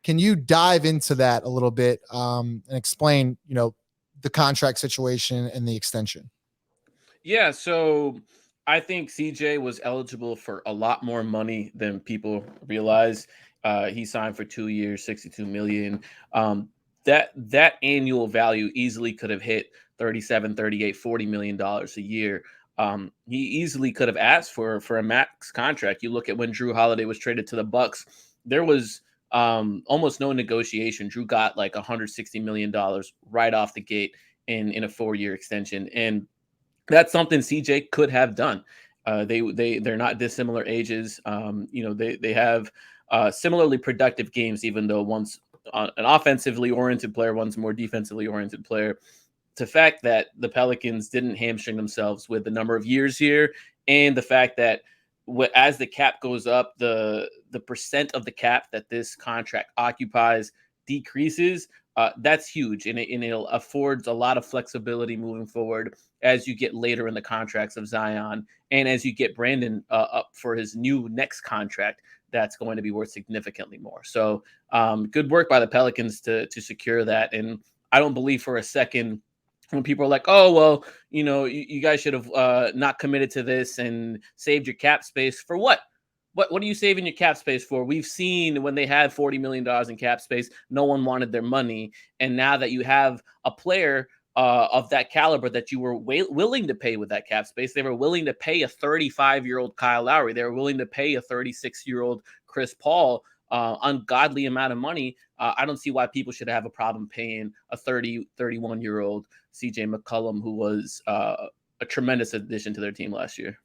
Can you dive into that a little bit and explain, the contract situation and the extension? Yeah, so I think CJ was eligible for a lot more money than people realize. He signed for 2 years, 62 million. That annual value easily could have hit 37, 38, 40 million dollars a year. He easily could have asked for a max contract. You look at when Drew Holiday was traded to the Bucks, there was almost no negotiation. Drew got like 160 million dollars right off the gate in a 4 year extension, and that's something CJ could have done. They're not dissimilar ages. They have similarly productive games, even though one's an offensively oriented player, one's a more defensively oriented player. The fact that the Pelicans didn't hamstring themselves with the number of years here, and the fact that as the cap goes up, the percent of the cap that this contract occupies decreases. That's huge, and it affords a lot of flexibility moving forward as you get later in the contracts of Zion, and as you get Brandon up for his new next contract that's going to be worth significantly more. So good work by the Pelicans to secure that. And I don't believe for a second when people are like, oh, well, you guys should have not committed to this and saved your cap space for what? What are you saving your cap space for? We've seen when they had $40 million in cap space, no one wanted their money. And now that you have a player of that caliber that you were willing to pay with that cap space, they were willing to pay a 35-year-old Kyle Lowry. They were willing to pay a 36-year-old Chris Paul ungodly amount of money. I don't see why people should have a problem paying a 31-year-old CJ McCollum, who was a tremendous addition to their team last year.